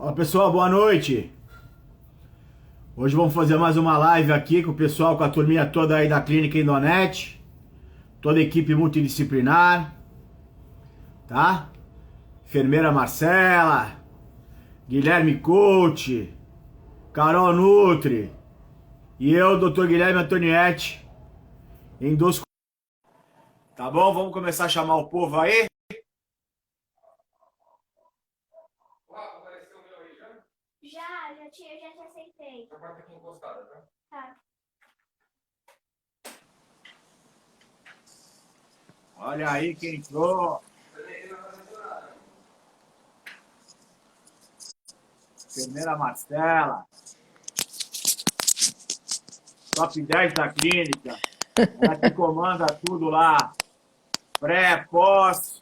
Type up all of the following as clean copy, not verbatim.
Fala pessoal, boa noite. Hoje vamos fazer mais uma live aqui com o pessoal, com a turminha toda aí da Clínica Indonet, toda a equipe multidisciplinar, tá? Enfermeira Marcela, Guilherme Coach, Carol Nutri e eu, Dr. Guilherme Antonietti, endoscopia. Tá bom? Vamos começar a chamar o povo aí? Já te aceitei. Já vai ter aqui encostada, tá? Tá. Olha aí quem entrou. Enfermeira Marcela. Top 10 da clínica. Ela que comanda tudo lá. Pré, pós,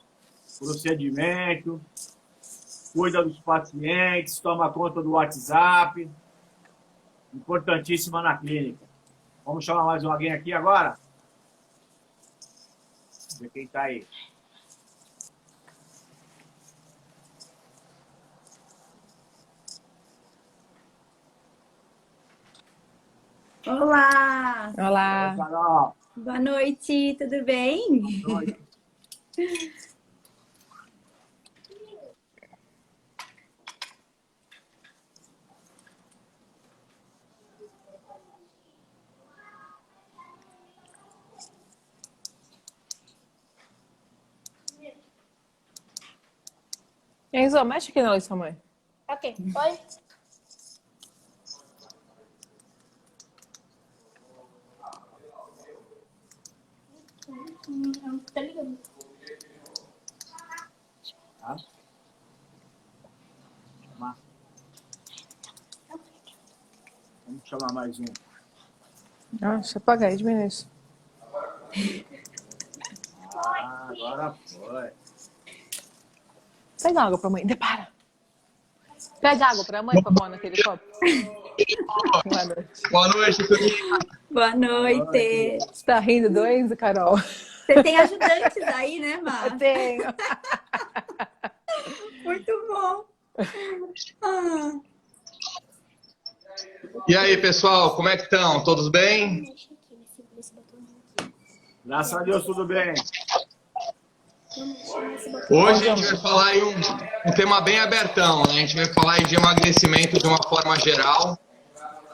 procedimento. Cuida dos pacientes, toma conta do WhatsApp. Importantíssima na clínica. Vamos chamar mais alguém aqui agora? Vamos ver quem tá aí. Olá! Olá! Oi, Carol. Boa noite, tudo bem? Boa noite. Enzo, mexe aqui na luz, sua mãe. Ok, oi. Tá ligando. Tá? Chamar. Vamos chamar mais um. Deixa eu apagar aí, diminui isso. Agora foi. Pede água pra mãe, depara. Pede água pra mãe pra pôr naquele copo. Boa noite. Boa noite, turminha. Boa noite. Você tá rindo do Enzo, Carol? Você tem ajudantes aí, né, Eu Mar? tenho. Muito bom. Ah. E aí, pessoal, como é que estão? Todos bem? Graças a Deus, tudo bem. Hoje a gente vai falar aí um tema bem abertão, né? A gente vai falar aí de emagrecimento de uma forma geral.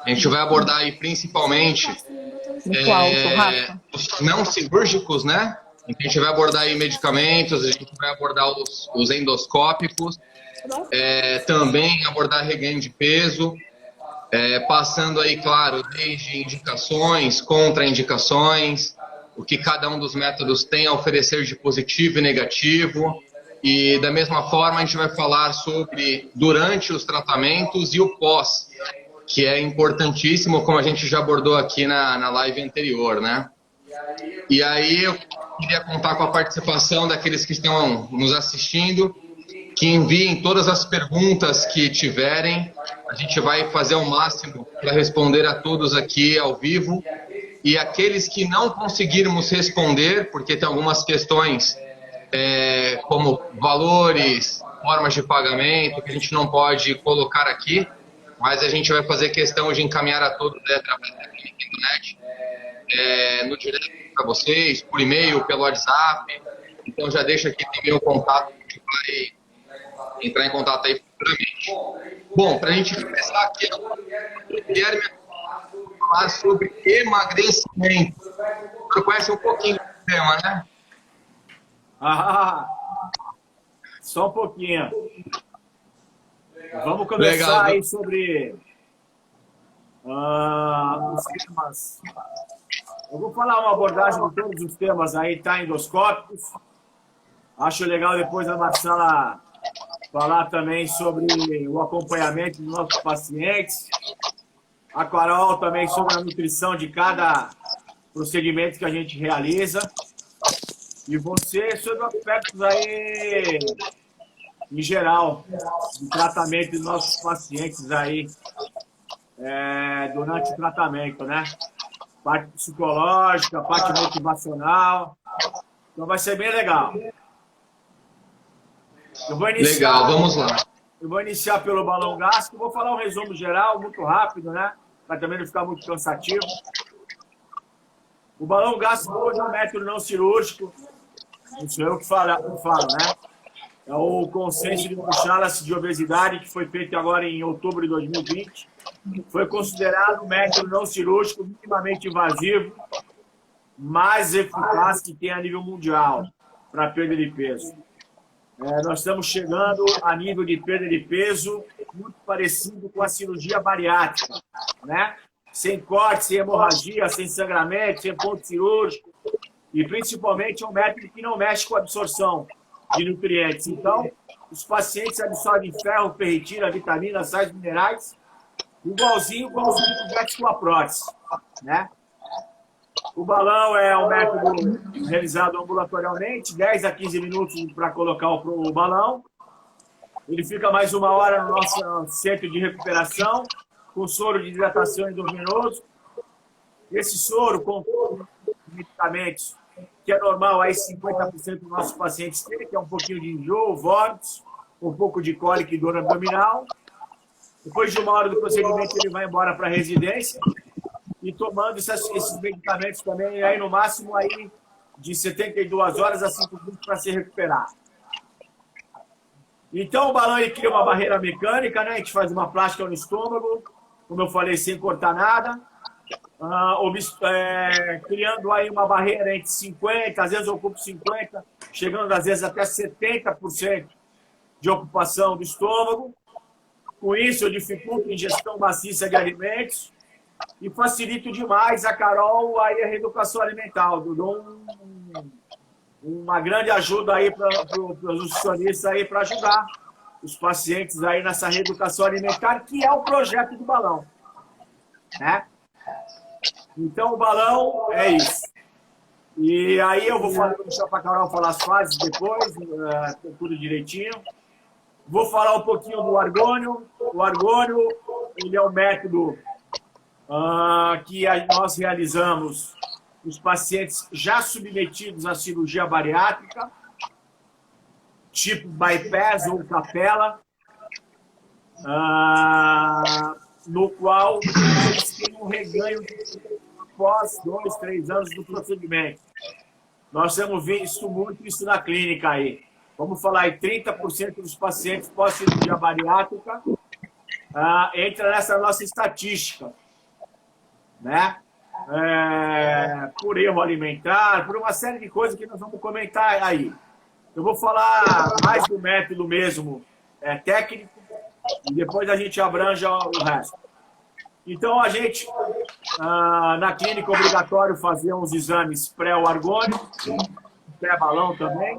A gente vai abordar aí principalmente Muito alto, Rafa. os não cirúrgicos, né? A gente vai abordar aí medicamentos, a gente vai abordar os endoscópicos, também abordar reganho de peso, passando aí, claro, desde indicações, contraindicações, o que cada um dos métodos tem a oferecer de positivo e negativo. E da mesma forma a gente vai falar sobre durante os tratamentos e o pós, que é importantíssimo, como a gente já abordou aqui na live anterior, né? E aí eu queria contar com a participação daqueles que estão nos assistindo, que enviem todas as perguntas que tiverem. A gente vai fazer o máximo para responder a todos aqui ao vivo. E aqueles que não conseguirmos responder, porque tem algumas questões como valores, formas de pagamento, que a gente não pode colocar aqui, mas a gente vai fazer questão de encaminhar a todos através da Clínica Indonet, no direto para vocês, por e-mail, pelo WhatsApp. Então já deixa aqui também o contato, a gente vai entrar em contato aí futuramente. Bom, para a gente começar aqui, o Guilherme falar sobre emagrecimento. Você conhece um pouquinho do tema, né? Só um pouquinho. Vamos começar Legal. aí sobre os temas. Eu vou falar uma abordagem de todos os temas aí, tá? Endoscópicos. Acho legal depois a Marcela falar também sobre o acompanhamento dos nossos pacientes. A Carol também sobre a nutrição de cada procedimento que a gente realiza. E você sobre aspectos aí, em geral, do tratamento dos nossos pacientes aí, durante o tratamento, né? Parte psicológica, parte motivacional. Então vai ser bem legal. Eu vou iniciar. Legal, vamos lá. Eu vou iniciar pelo balão gástrico. Vou falar um resumo geral, muito rápido, né? Para também não ficar muito cansativo. O balão gástrico hoje é um método não cirúrgico. Não sou eu que falo, né? É o consenso de Bruxelas de obesidade, que foi feito agora em outubro de 2020. Foi considerado um método não cirúrgico, minimamente invasivo, mais eficaz que tem a nível mundial para perda de peso. Nós estamos chegando a nível de perda de peso muito parecido com a cirurgia bariátrica, né? Sem corte, sem hemorragia, sem sangramento, sem ponto cirúrgico. E principalmente é um método que não mexe com a absorção de nutrientes. Então, os pacientes absorvem ferro, ferritina, vitaminas, sais minerais, igualzinho como se tivesse com a prótese, né? O balão é um método realizado ambulatorialmente, 10 a 15 minutos para colocar o balão. Ele fica mais 1 hora no nosso centro de recuperação, com soro de hidratação endovenoso. Esse soro com medicamentos, que é normal, aí 50% dos nossos pacientes têm, que é um pouquinho de enjoo, vômitos, um pouco de cólica e dor abdominal. Depois de 1 hora do procedimento, ele vai embora para a residência. E tomando esses medicamentos também, aí no máximo aí de 72 horas a 5 minutos para se recuperar. Então o balão ele cria uma barreira mecânica, né? A gente faz uma plástica no estômago, como eu falei, sem cortar nada. Criando aí uma barreira entre 50%, às vezes eu ocupo 50%, chegando às vezes até 70% de ocupação do estômago. Com isso eu dificulto a ingestão maciça de alimentos. E facilito demais a Carol aí a reeducação alimentar. Eu dou uma grande ajuda aí para os nutricionistas aí para ajudar os pacientes aí nessa reeducação alimentar, que é o projeto do balão, né? Então o balão é isso. E aí eu vou deixar para a Carol falar as fases depois, tudo direitinho. Vou falar um pouquinho do argônio. O argônio ele é um método que nós realizamos os pacientes já submetidos à cirurgia bariátrica, tipo bypass ou capela, no qual eles têm um reganho após 2, 3 anos do procedimento. Nós temos visto muito isso na clínica aí. Vamos falar aí, 30% dos pacientes pós-cirurgia bariátrica entra nessa nossa estatística, né? Por erro alimentar, por uma série de coisas que nós vamos comentar aí. Eu vou falar mais do método mesmo técnico e depois a gente abranja o resto. Então, a gente, na clínica, é obrigatório fazer uns exames pré-argônio, pré-balão também,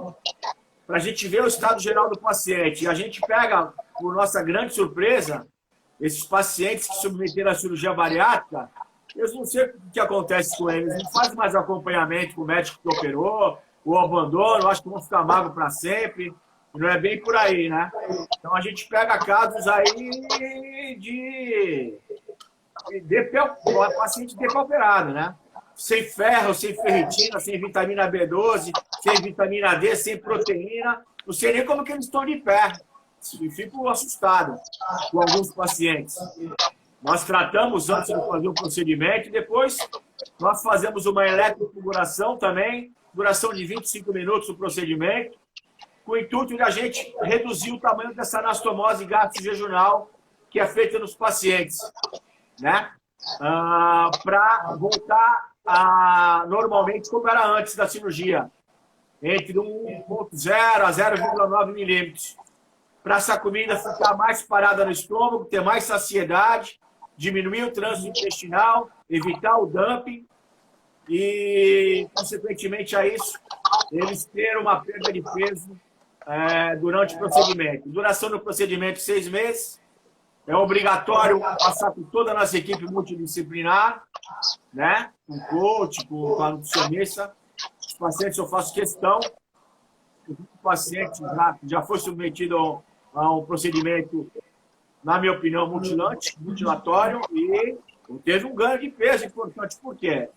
para a gente ver o estado geral do paciente. E a gente pega, por nossa grande surpresa, esses pacientes que submeteram à cirurgia bariátrica, eu não sei o que acontece com eles, não fazem mais acompanhamento com o médico que operou, ou abandono, acho que vão ficar magros para sempre. Não é bem por aí, né? Então a gente pega casos aí de paciente depauperado, né? Sem ferro, sem ferritina, sem vitamina B12, sem vitamina D, sem proteína. Não sei nem como que eles estão de pé. E fico assustado com alguns pacientes. Nós tratamos antes de fazer o procedimento e depois nós fazemos uma eletrofiguração também, duração de 25 minutos o procedimento, com o intuito de a gente reduzir o tamanho dessa anastomose gastrojejunal que é feita nos pacientes, né? Para voltar normalmente como era antes da cirurgia, entre 1,0 a 0,9 milímetros, para essa comida ficar mais parada no estômago, ter mais saciedade, diminuir o trânsito intestinal, evitar o dumping e, consequentemente a isso, eles terem uma perda de peso durante o procedimento. Duração do procedimento 6 meses. É obrigatório passar por toda a nossa equipe multidisciplinar, né? Com o coach, com a nutricionista. Os pacientes eu faço questão. O paciente já foi submetido a um procedimento, na minha opinião, mutilatório e teve um ganho de peso importante. Por quê?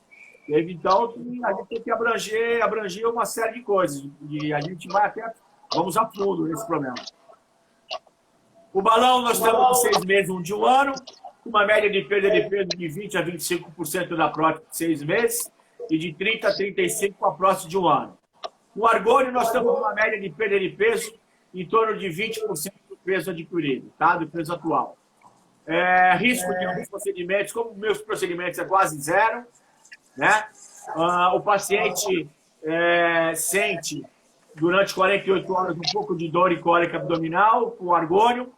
Teve, então, a gente tem que abranger uma série de coisas. E a gente vai vamos a fundo nesse problema. O balão nós estamos de 6 meses, um de um ano, com uma média de perda de peso de 20% a 25% da prótese de 6 meses e de 30% a 35% com a prótese de um ano. O argônio nós estamos com uma média de perda de peso em torno de 20% do peso adquirido, tá? Do peso atual. Risco de alguns procedimentos, como meus procedimentos é quase zero, né? O paciente sente durante 48 horas um pouco de dor e cólica abdominal com argônio.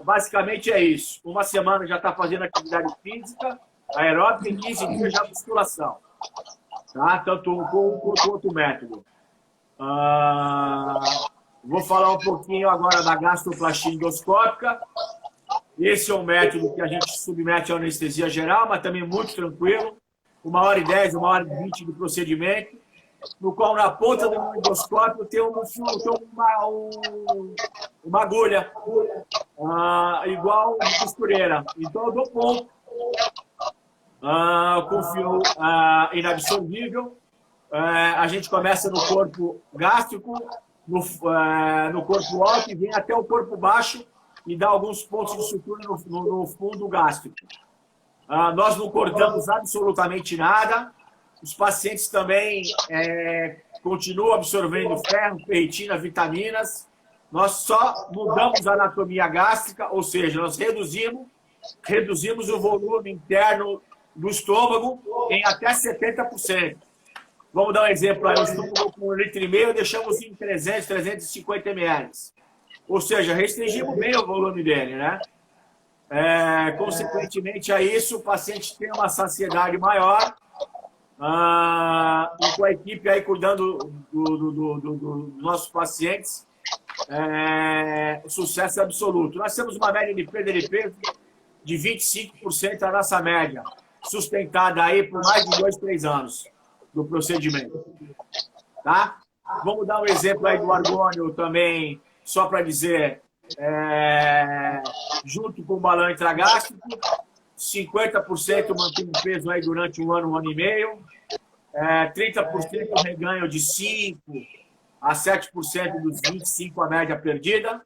Basicamente é isso. Uma semana já está fazendo atividade física, aeróbica, e 15 dias já musculação. Tá? Tanto um quanto outro método. Vou falar um pouquinho agora da gastroplastia endoscópica. Esse é um método que a gente submete à anestesia geral, mas também muito tranquilo. 1h10, 1h20 de procedimento, no qual na ponta do endoscópio tem uma agulha, igual costureira. Então eu dou ponto, com fio inabsorvível. A gente começa no corpo gástrico, no corpo alto e vem até o corpo baixo e dá alguns pontos de sutura no fundo gástrico. Nós não cortamos absolutamente nada. Os pacientes também continuam absorvendo ferro, ferritina, vitaminas. Nós só mudamos a anatomia gástrica, ou seja, nós reduzimos o volume interno do estômago em até 70%. Vamos dar um exemplo aí, o estômago com 1,5 litro, deixamos em 300, 350 ml. Ou seja, restringimos bem o volume dele, né? Consequentemente a isso, o paciente tem uma saciedade maior, e com a equipe aí cuidando dos nossos pacientes, sucesso absoluto. Nós temos uma média de perda de peso de 25% a nossa média, sustentada aí por mais de 2, 3 anos do procedimento. Tá? Vamos dar um exemplo aí do argônio também, só para dizer, junto com o balão intragástrico, 50% mantém o peso aí durante 1 ano, 1 ano e meio, 30% reganho de 5% a 7% dos 25% a média perdida,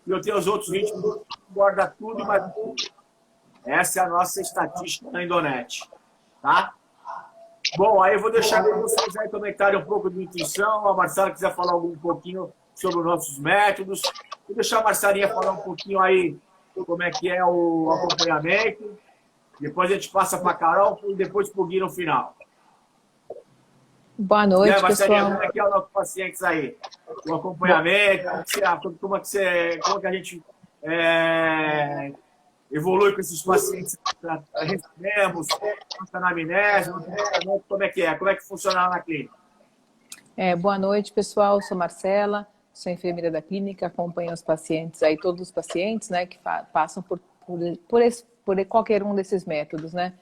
e eu tenho os outros 20% que guarda tudo e mais tudo. Essa é a nossa estatística na Endonet. Tá? Bom, aí eu vou deixar para vocês aí comentarem um pouco de nutrição. A Marcela quiser falar um pouquinho sobre os nossos métodos. Vou deixar a Marcelinha falar um pouquinho aí como é que é o acompanhamento. Depois a gente passa para a Carol e depois para o Gui no final. Boa noite, e aí, Marcelinha, pessoal. como é que é os nossos pacientes aí? O acompanhamento, como é que a gente evolui com esses pacientes que recebemos, na anamnese, como é que é? Como é que funciona lá na clínica? Boa noite, pessoal. Sou Marcela, sou enfermeira da clínica, acompanho os pacientes aí, todos os pacientes, né, que passam por qualquer um desses métodos, né?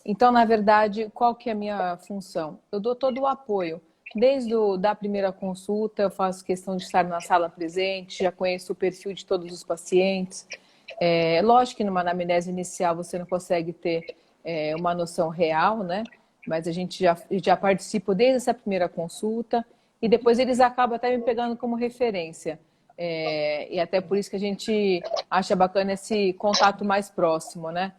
Então, na verdade, qual que é a minha função? Eu dou todo o apoio. Desde a primeira consulta, eu faço questão de estar na sala presente, já conheço o perfil de todos os pacientes. Lógico que numa anamnese inicial você não consegue ter uma noção real, né? Mas a gente já participa desde essa primeira consulta e depois eles acabam até me pegando como referência. E até por isso que a gente acha bacana esse contato mais próximo, né?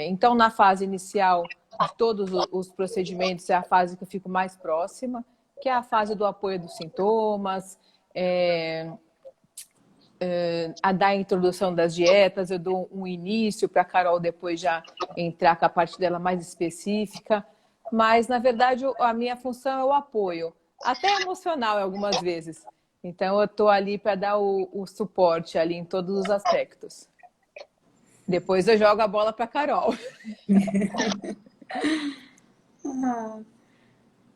Então, na fase inicial de todos os procedimentos, é a fase que eu fico mais próxima, que é a fase do apoio dos sintomas, a dar a introdução das dietas, eu dou um início para a Carol depois já entrar com a parte dela mais específica, mas, na verdade, a minha função é o apoio, até emocional algumas vezes. Então, eu estou ali para dar o suporte ali em todos os aspectos. Depois eu jogo a bola para a Carol.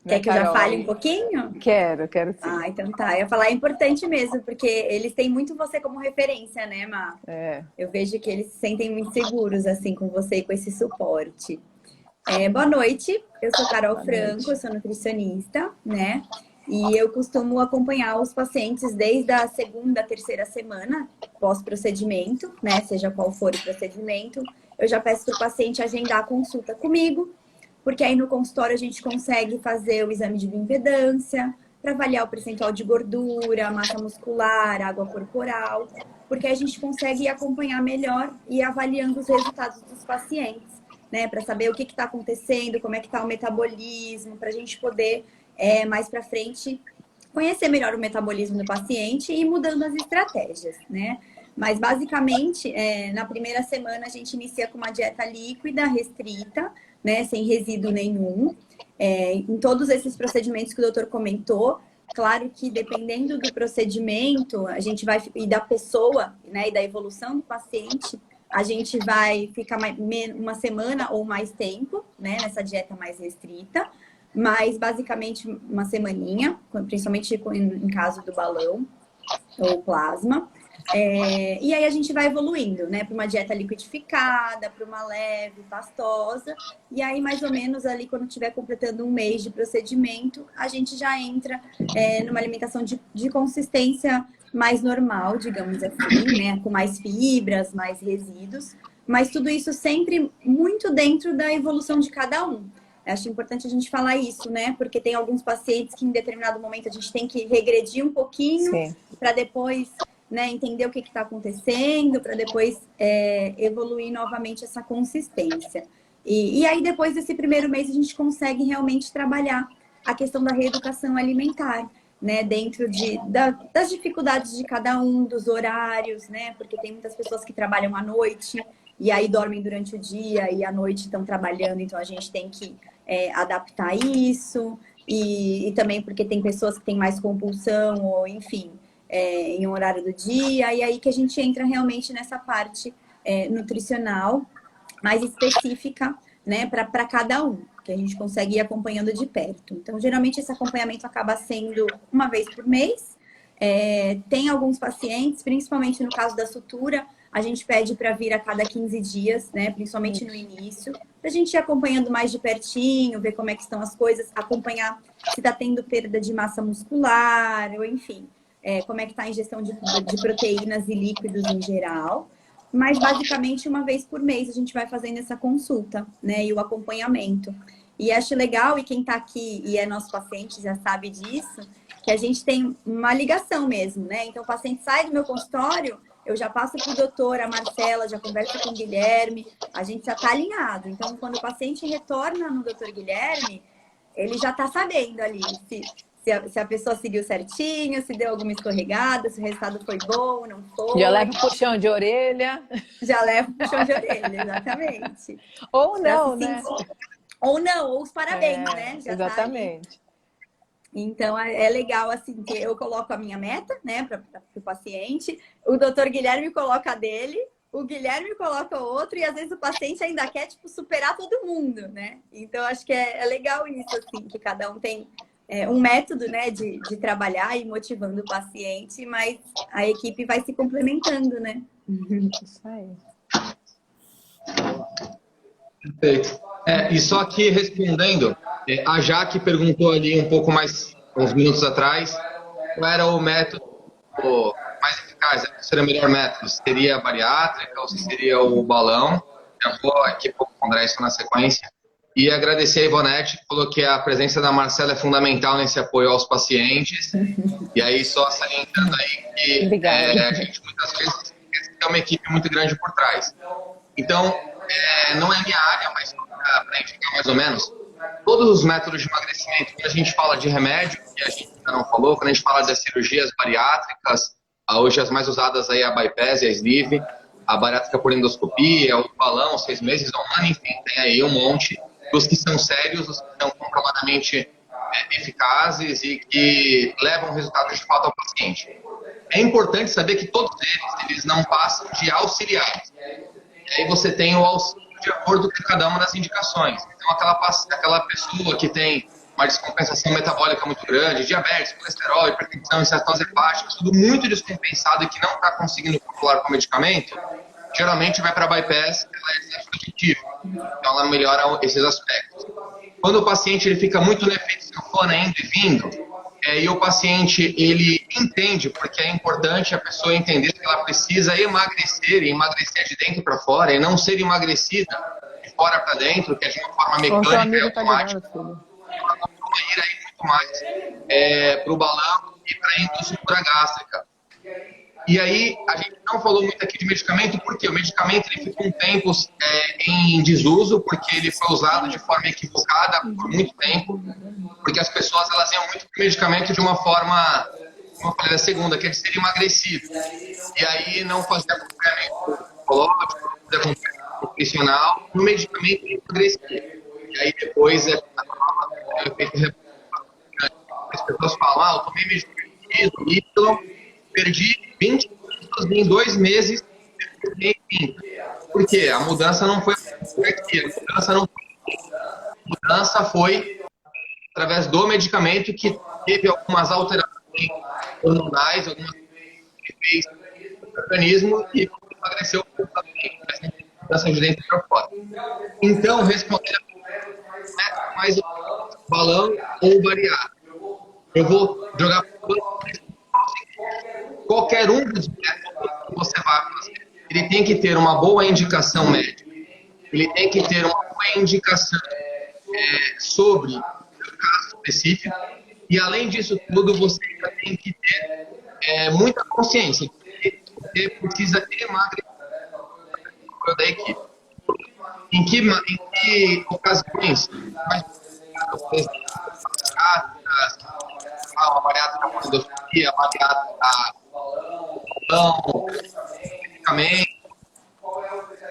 Quer que eu já fale um pouquinho? Quero sim. Então tá. Eu ia falar, é importante mesmo, porque eles têm muito você como referência, né, Má? Eu vejo que eles se sentem muito seguros, assim, com você e com esse suporte. Boa noite, eu sou Carol Franco, eu sou nutricionista, né? E eu costumo acompanhar os pacientes desde a 2ª, 3ª semana pós-procedimento, né? Seja qual for o procedimento. Eu já peço para o paciente agendar a consulta comigo, porque aí no consultório a gente consegue fazer o exame de bioimpedância, para avaliar o percentual de gordura, massa muscular, água corporal, porque a gente consegue acompanhar melhor e avaliando os resultados dos pacientes, né? Para saber o que está acontecendo, como é que está o metabolismo, para a gente poder, mais para frente, conhecer melhor o metabolismo do paciente e ir mudando as estratégias, né? Mas, basicamente, na primeira semana, a gente inicia com uma dieta líquida, restrita, né? Sem resíduo nenhum. Em todos esses procedimentos que o doutor comentou, claro que dependendo do procedimento, a gente vai, e da pessoa, né? E da evolução do paciente, a gente vai ficar uma semana ou mais tempo, né? Nessa dieta mais restrita. Mas, basicamente, uma semaninha, principalmente em caso do balão ou plasma. E aí a gente vai evoluindo, né? Para uma dieta liquidificada, para uma leve, pastosa. E aí, mais ou menos, ali, quando estiver completando um mês de procedimento, a gente já entra numa alimentação de consistência mais normal, digamos assim, né? Com mais fibras, mais resíduos. Mas tudo isso sempre muito dentro da evolução de cada um. Acho importante a gente falar isso, né? Porque tem alguns pacientes que em determinado momento a gente tem que regredir um pouquinho para depois, né, entender o que está acontecendo, para depois evoluir novamente essa consistência. E aí, depois desse primeiro mês, a gente consegue realmente trabalhar a questão da reeducação alimentar, né? Dentro das dificuldades de cada um, dos horários, né? Porque tem muitas pessoas que trabalham à noite e aí dormem durante o dia e à noite estão trabalhando, então a gente tem que adaptar isso. E também porque tem pessoas que têm mais compulsão ou, enfim, em um horário do dia, e aí que a gente entra realmente nessa parte nutricional mais específica, né, para cada um, que a gente consegue ir acompanhando de perto. Então, geralmente, esse acompanhamento acaba sendo uma vez por mês. Tem alguns pacientes, principalmente no caso da sutura, a gente pede para vir a cada 15 dias, né, principalmente no início, para a gente ir acompanhando mais de pertinho, ver como é que estão as coisas, acompanhar se está tendo perda de massa muscular, ou enfim, como é que está a ingestão de proteínas e líquidos em geral. Mas, basicamente, uma vez por mês a gente vai fazendo essa consulta, né, e o acompanhamento. E acho legal, e quem está aqui e é nosso paciente já sabe disso, que a gente tem uma ligação mesmo, né? Então, o paciente sai do meu consultório, eu já passo para o doutor, a Marcela, já converso com o Guilherme, a gente já está alinhado. Então, quando o paciente retorna no doutor Guilherme, ele já está sabendo ali se a pessoa seguiu certinho, se deu alguma escorregada, se o resultado foi bom, não foi. Já leva o puxão de orelha. Já leva o puxão de orelha, exatamente. Ou não, né? Ou não, ou os parabéns, né? Já exatamente. Tá. Então, é legal, assim, que eu coloco a minha meta, né, para o paciente, o doutor Guilherme coloca a dele, o Guilherme coloca o outro, e às vezes o paciente ainda quer, tipo, superar todo mundo, né? Então, acho que é legal isso, assim, que cada um tem um método, né, de trabalhar e motivando o paciente, mas a equipe vai se complementando, né? Isso aí. Perfeito. E só aqui respondendo, a Jaque perguntou ali um pouco mais, uns minutos atrás, qual era o método mais eficaz, qual seria o melhor método? Seria a bariátrica ou seria o balão? Já vou aqui responder isso na sequência. E agradecer a Ivonete, que falou que a presença da Marcela é fundamental nesse apoio aos pacientes. E aí, só salientando aí que a gente muitas vezes tem uma equipe muito grande por trás. Então, não é minha área, mas para indicar mais ou menos, todos os métodos de emagrecimento, quando a gente fala de remédio, que a gente ainda não falou, quando a gente fala das cirurgias bariátricas, hoje as mais usadas aí é a bypass e a sleeve, a bariátrica por endoscopia, o balão, 6 meses ou 1 ano, enfim, tem aí um monte. Os que são sérios, os que são comprovadamente eficazes e que levam resultados de fato ao paciente. É importante saber que todos eles não passam de auxiliares. E aí você tem o auxílio de acordo com cada uma das indicações. Então, aquela pessoa que tem uma descompensação metabólica muito grande, diabetes, colesterol, hipertensão, cetose hepática, tudo muito descompensado e que não está conseguindo controlar com medicamento, geralmente vai para a bypass, ela é substitutiva. Então, ela melhora esses aspectos. Quando o paciente ele fica muito no efeito sanfona, indo e vindo, e o paciente ele entende, porque é importante a pessoa entender que ela precisa emagrecer, e emagrecer de dentro para fora, e não ser emagrecida de fora para dentro, que é de uma forma mecânica e automática. Ela costuma ir aí muito mais para o balão e para a endossutura gástrica. E aí, a gente não falou muito aqui de medicamento, porque o medicamento ele ficou um tempo em desuso, porque ele foi usado de forma equivocada por muito tempo, porque as pessoas elas iam muito para o medicamento de uma forma, como eu falei, da segunda, que é de ser emagrecido. E aí não fazia acompanhamento psicológico, não fazia acompanhamento nutricional, no medicamento emagrecido. E aí depois é efeito. As pessoas falam, eu tomei medicamento Y, perdi 20 quilos em 2 meses, por quê? A mudança não foi aqui, a mudança foi através do medicamento que teve algumas alterações hormonais, algumas fez no organismo e emagreceu também, mudança de dentro para fora. Então, respondendo mais balão ou bariátrico. Eu vou jogar qualquer um dos métodos que você vai fazer. Ele tem que ter uma boa indicação médica. Ele tem que ter uma boa indicação sobre o seu caso específico. E, além disso tudo, você ainda tem que ter muita consciência. Você precisa emagrecer da equipe. Em que ocasiões? A bariátrica da endoscopia, a bariátrica da medicamento.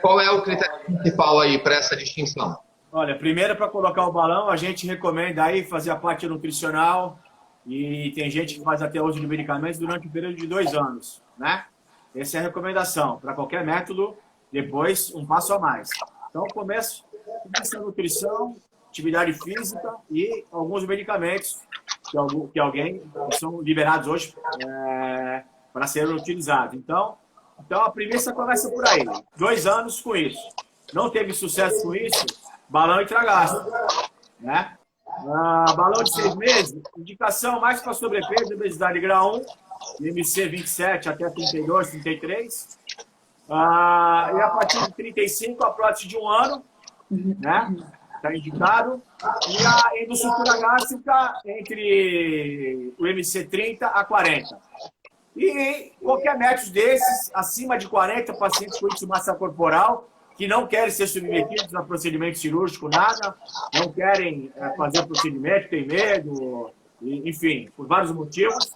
Qual é o critério principal aí para essa distinção? Olha, primeiro para colocar o balão, a gente recomenda aí fazer a parte nutricional e tem gente que faz até uso de medicamentos durante um período de 2 anos, né? Essa é a recomendação para qualquer método, depois um passo a mais. Então, começa a nutrição, atividade física e alguns medicamentos que são liberados hoje para serem utilizados. Então, a premissa começa por aí. 2 anos com isso. Não teve sucesso com isso, balão intragástrico, né? Balão de 6 meses, indicação mais para sobrepeso, obesidade grau 1, IMC 27 até 32, 33. E a partir de 35, a prótese de 1 ano, né? Está indicado. E a endossutura gástrica entre o MC 30 a 40. E qualquer método desses, acima de 40 pacientes com índice de massa corporal, que não querem ser submetidos a procedimento cirúrgico, nada, não querem fazer procedimento, tem medo, enfim, por vários motivos.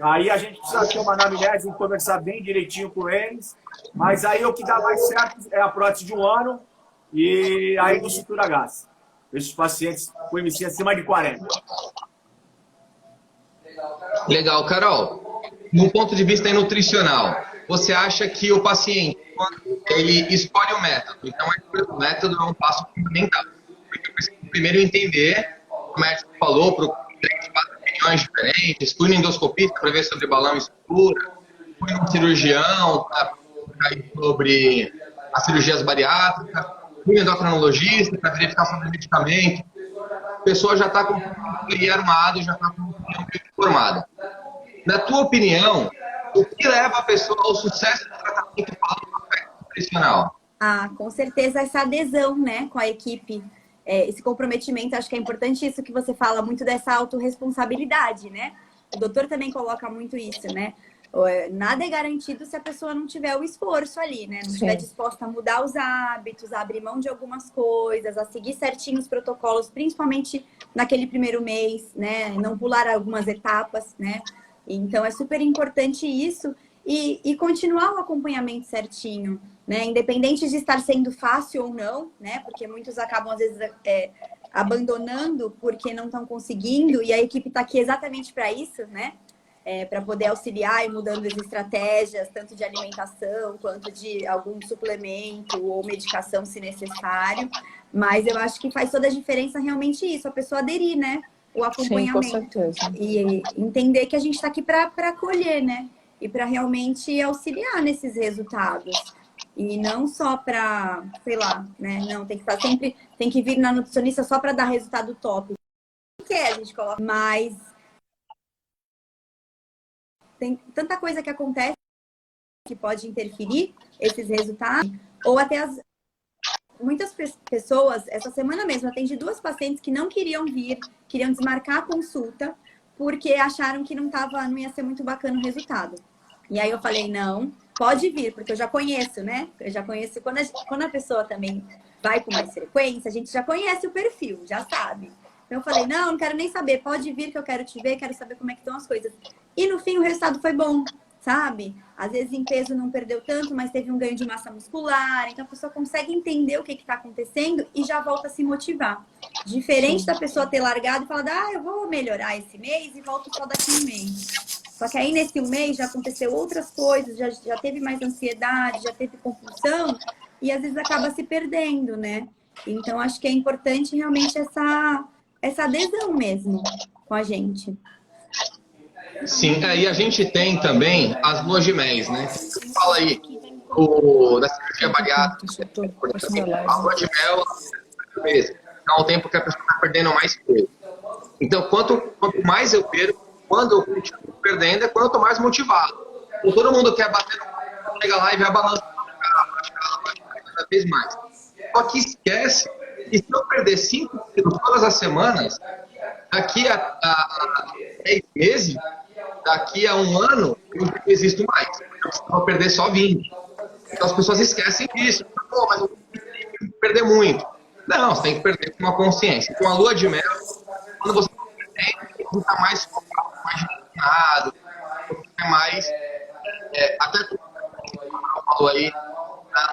Aí a gente precisa ter uma anamnese e conversar bem direitinho com eles, mas aí o que dá mais certo é a prótese de 1 ano e a endossutura gástrica. Esses pacientes com MC acima de 40. Legal, Carol. No ponto de vista nutricional, você acha que o paciente, quando ele escolhe o método, então o método é um passo fundamental. Porque eu preciso primeiro entender, o médico falou, para 3, 4 opiniões diferentes, fui no endoscopista para ver sobre balão e estrutura, fui no cirurgião para ver sobre as cirurgias bariátricas, fui no endocrinologista para verificar sobre medicamento. A pessoa já está com o armado, já está com a opinião formada. Na tua opinião, o que leva a pessoa ao sucesso do tratamento nutricional? Com certeza essa adesão, né, com a equipe, esse comprometimento. Acho que é importante isso que você fala, muito dessa autorresponsabilidade, né? O doutor também coloca muito isso, né? Nada é garantido se a pessoa não tiver o esforço ali, né? Não estiver disposta a mudar os hábitos, a abrir mão de algumas coisas, a seguir certinho os protocolos, principalmente naquele primeiro mês, né? Não pular algumas etapas, né? Então, é super importante isso e continuar o acompanhamento certinho, né? Independente de estar sendo fácil ou não, né? Porque muitos acabam, às vezes, abandonando porque não estão conseguindo e a equipe está aqui exatamente para isso, né? Para poder auxiliar e mudando as estratégias, tanto de alimentação quanto de algum suplemento ou medicação, se necessário. Mas eu acho que faz toda a diferença realmente isso, a pessoa aderir, né? O acompanhamento. Sim, com certeza. E entender que a gente está aqui para acolher, né? E para realmente auxiliar nesses resultados. E não só para, sei lá, né? Não, tem que estar sempre, tem que vir na nutricionista só para dar resultado top. O que a gente coloca? Mas tem tanta coisa que acontece que pode interferir esses resultados, ou até muitas pessoas, essa semana mesmo, atendi 2 pacientes que não queriam vir, queriam desmarcar a consulta, porque acharam que não ia ser muito bacana o resultado. E aí eu falei, não, pode vir, porque eu já conheço, né? Eu já conheço, quando a pessoa também vai com mais frequência, a gente já conhece o perfil, já sabe. Então eu falei, não quero nem saber, pode vir que eu quero te ver, quero saber como é que estão as coisas. E no fim o resultado foi bom, sabe? Às vezes em peso não perdeu tanto, mas teve um ganho de massa muscular. Então a pessoa consegue entender o que está acontecendo e já volta a se motivar. Diferente da pessoa ter largado e falar, eu vou melhorar esse mês e volto só daqui um mês. Só que aí nesse um mês já aconteceu outras coisas, já teve mais ansiedade, já teve compulsão e às vezes acaba se perdendo, né? Então acho que é importante realmente essa adesão mesmo com a gente. Sim, e a gente tem também as luas de mel, né? Você fala aí da cirurgia bariátrica, a lua de mel é o tempo que a pessoa está perdendo mais peso. Então, quanto mais eu perco, quando eu continuo perdendo, é quando eu estou mais motivado. Então, todo mundo quer bater no chega lá e vai balançando cada vez mais. Só que esquece que se eu perder 5 quilos todas as semanas, daqui a 10 meses, daqui a um ano, eu não existo mais. Eu vou perder só 20. Então as pessoas esquecem disso. Pô, mas eu tenho que perder muito. Não, você tem que perder com uma consciência. Com a lua de mel, quando você não está mais focado, mais disciplinado, mais... até falou aí,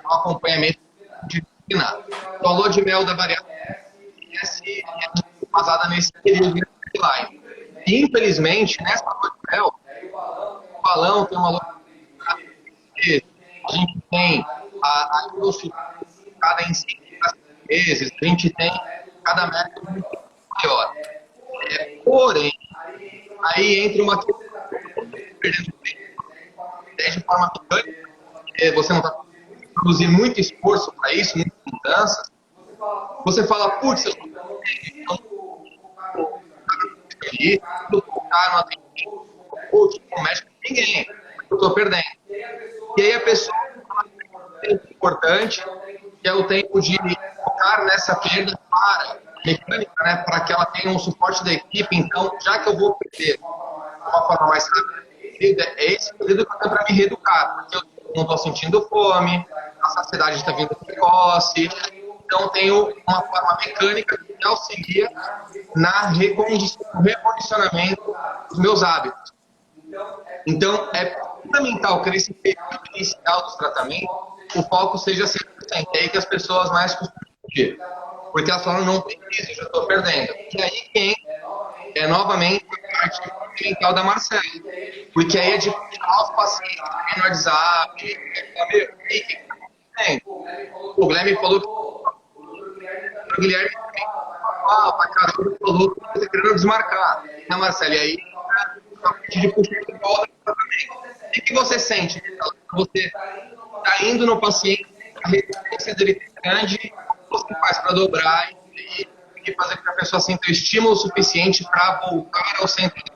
no acompanhamento disciplinado. Então a lua de mel da variável é basada nesse período de line. E, infelizmente, nessa lua de mel, o balão tem uma lua de mel, a gente tem a cada em 5 meses, a gente tem cada método muito maior. Porém, aí entra uma questão perdendo tempo, de forma mecânica, você não está produzindo muito esforço para isso, muitas mudanças. Você fala, putz, eu estou no atendimento, não mexe com ninguém, eu estou perdendo. E aí a pessoa tem um tempo importante, que é o tempo de focar nessa perda para mecânica, né, para que ela tenha um suporte da equipe. Então, já que eu vou perder de uma forma mais rápida, é esse período que eu tenho para me reeducar, porque eu não estou sentindo fome, a saciedade está vindo precoce, então tenho uma forma mecânica que auxilia na recondicionamento dos meus hábitos. Então, é fundamental que nesse período inicial dos tratamentos, o foco seja 100%. É aí que as pessoas mais costumam fugir. Porque elas falam, não tem isso, eu já estou perdendo. E aí quem é novamente a parte mental da Marcela. Porque aí é de puxar os pacientes no WhatsApp, falar, meu, o que está acontecendo? O Guilherme falou que o Guilherme pra caramba falou que você está querendo desmarcar. Né, Marcela? E aí, a partir de puxar de volta também. O que você sente? Você está indo no paciente, a resistência dele é grande, você faz para dobrar e fazer com que a pessoa sinta o estímulo suficiente para voltar ao centro de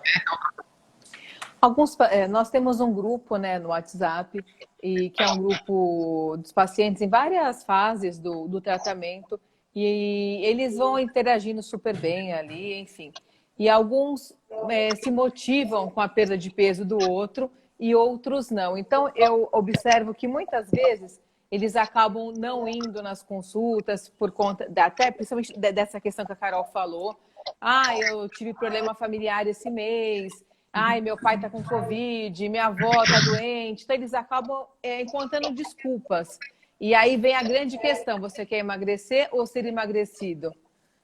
nós temos um grupo, né, no WhatsApp, que é um grupo dos pacientes em várias fases do tratamento, e eles vão interagindo super bem ali, enfim. E alguns se motivam com a perda de peso do outro e outros não. Então, eu observo que muitas vezes eles acabam não indo nas consultas por conta, até principalmente dessa questão que a Carol falou. Eu tive problema familiar esse mês. Meu pai está com Covid, minha avó está doente. Então, eles acabam encontrando desculpas. E aí vem a grande questão, você quer emagrecer ou ser emagrecido?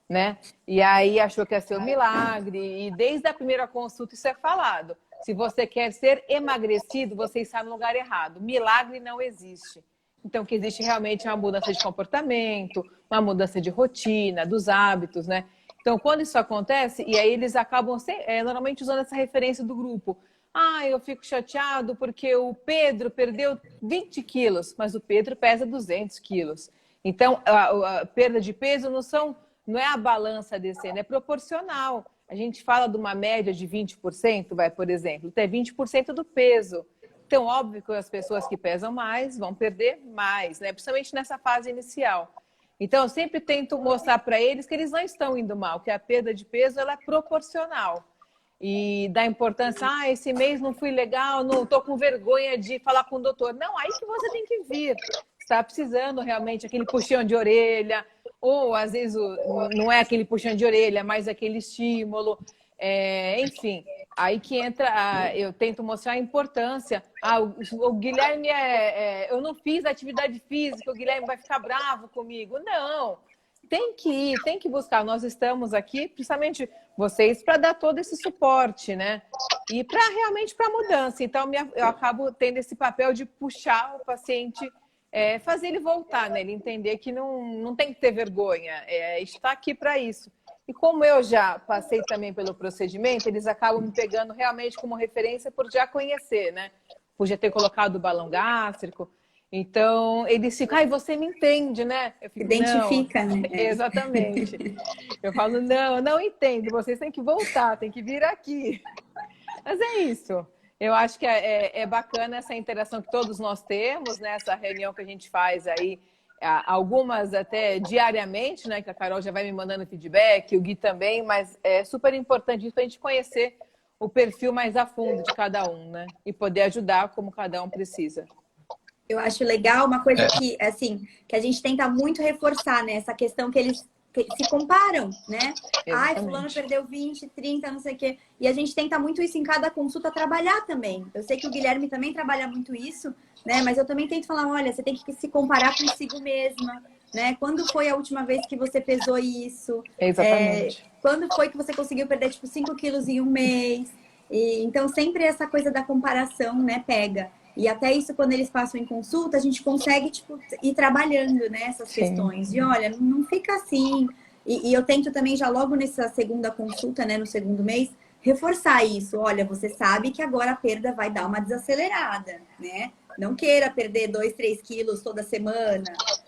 Né? E aí achou que ia ser um milagre. E desde a primeira consulta isso é falado. Se você quer ser emagrecido, você está no lugar errado. Milagre não existe. Então, que existe realmente uma mudança de comportamento, uma mudança de rotina, dos hábitos, né? Então, quando isso acontece, e aí eles acabam normalmente usando essa referência do grupo. Eu fico chateado porque o Pedro perdeu 20 quilos, mas o Pedro pesa 200 quilos. Então, a perda de peso não é a balança descendo, é proporcional. A gente fala de uma média de 20%, por exemplo, até 20% do peso. Então, óbvio que as pessoas que pesam mais vão perder mais, né? Principalmente nessa fase inicial. Então, eu sempre tento mostrar para eles que eles não estão indo mal, que a perda de peso ela é proporcional. E dá importância, esse mês não fui legal, não estou com vergonha de falar com o doutor. Não, aí que você tem que vir. Está precisando realmente aquele puxão de orelha, ou às vezes não é aquele puxão de orelha, mas aquele estímulo. Enfim, aí que entra, eu tento mostrar a importância. O Guilherme eu não fiz atividade física, o Guilherme vai ficar bravo comigo. Não, tem que ir, tem que buscar. Nós estamos aqui, principalmente vocês, para dar todo esse suporte, né? E realmente para a mudança. Então, eu acabo tendo esse papel de puxar o paciente, fazer ele voltar, né? Ele entender que não tem que ter vergonha, está aqui para isso. E como eu já passei também pelo procedimento, eles acabam me pegando realmente como referência por já conhecer, né? Por já ter colocado o balão gástrico. Então, eles ficam, você me entende, né? Eu fico, identifica, né? Exatamente. Eu falo, não entendo, vocês têm que voltar, têm que vir aqui. Mas é isso. Eu acho que é bacana essa interação que todos nós temos, né? Essa reunião que a gente faz aí, algumas até diariamente, né? Que a Carol já vai me mandando feedback, o Gui também, mas é super importante isso para a gente conhecer o perfil mais a fundo de cada um, né? E poder ajudar como cada um precisa. Eu acho legal uma coisa que, assim, que a gente tenta muito reforçar, né? Essa questão que eles se comparam, né? Exatamente. Fulano perdeu 20, 30, não sei o quê. E a gente tenta muito isso em cada consulta trabalhar também. Eu sei que o Guilherme também trabalha muito isso, né? Mas eu também tento falar, olha, você tem que se comparar consigo mesma, né? Quando foi a última vez que você pesou isso? Exatamente. Quando foi que você conseguiu perder, tipo, 5 quilos em um mês? Então, sempre essa coisa da comparação, né, pega. E até isso, quando eles passam em consulta, a gente consegue, tipo, ir trabalhando, né, essas questões. E olha, não fica assim. E eu tento também, já logo nessa segunda consulta, né, no segundo mês, reforçar isso. Olha, você sabe que agora a perda vai dar uma desacelerada, né? Não queira perder 2, 3 quilos toda semana.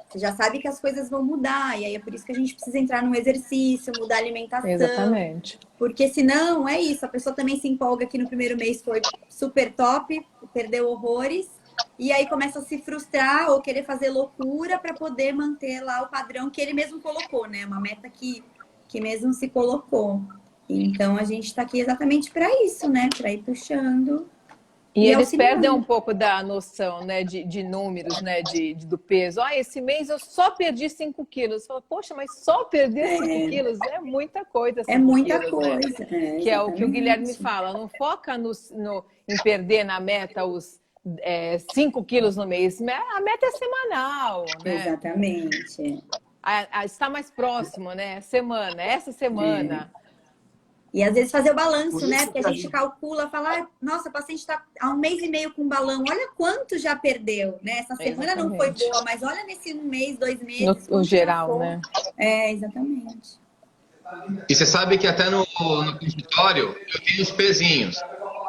Você já sabe que as coisas vão mudar. E aí é por isso que a gente precisa entrar no exercício, mudar a alimentação. Exatamente. Porque senão, é isso. A pessoa também se empolga que no primeiro mês foi super top, perdeu horrores. E aí começa a se frustrar ou querer fazer loucura para poder manter lá o padrão que ele mesmo colocou, né? Uma meta que mesmo se colocou. Então, a gente está aqui exatamente para isso, né? Para ir puxando. E eles perdem um pouco da noção, né, de números, né, do peso. Esse mês eu só perdi 5 quilos. Você fala, poxa, mas só perder 5 quilos é muita coisa. É muita quilos, coisa. Né? Que é o que o Guilherme fala. Não foca em perder na meta os 5 quilos no mês. A meta é semanal, né? Exatamente. Está mais próximo, né? Essa semana. E às vezes fazer o balanço, né? Porque a gente calcula, fala, nossa, o paciente está há 1 mês e meio com balão, olha quanto já perdeu, né? Essa semana não foi boa, mas olha nesse 1 mês, 2 meses. No geral, né? Exatamente. E você sabe que até no consultório eu tenho os pezinhos.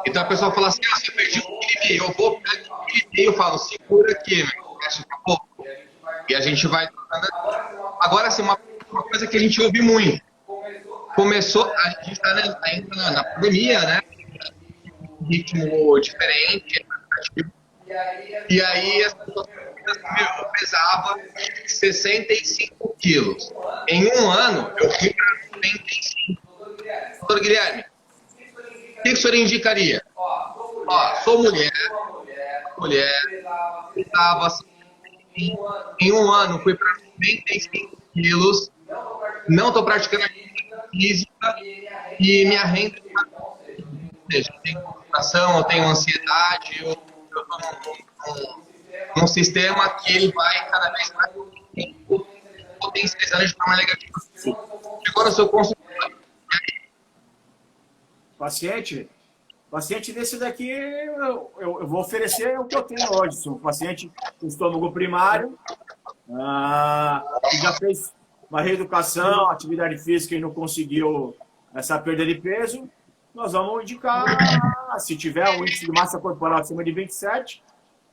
Então a pessoa fala assim, eu perdi 1,5 kg, eu vou pegar 1,5 kg, eu falo, segura aqui, mexe um pouco. E a gente vai... Agora, assim, uma coisa que a gente ouve muito. Começou, a gente está ainda na pandemia, né? Ritmo diferente. E aí as pessoas pesavam 65 quilos. Em um ano, eu fui para 95. Doutor Guilherme, o que o senhor indicaria? Sou mulher, estava assim, em um ano, fui para 95 quilos, não estou praticando física e minha renda, ou seja, eu tenho preocupação, eu tenho ansiedade, eu estou num sistema que ele vai cada vez mais potencializando de forma negativa. Chegou no seu consultório. Paciente desse daqui, eu vou oferecer o que eu tenho hoje. Sou um paciente com estômago primário, que já fez uma reeducação, atividade física e não conseguiu essa perda de peso, nós vamos indicar, se tiver um índice de massa corporal acima de 27,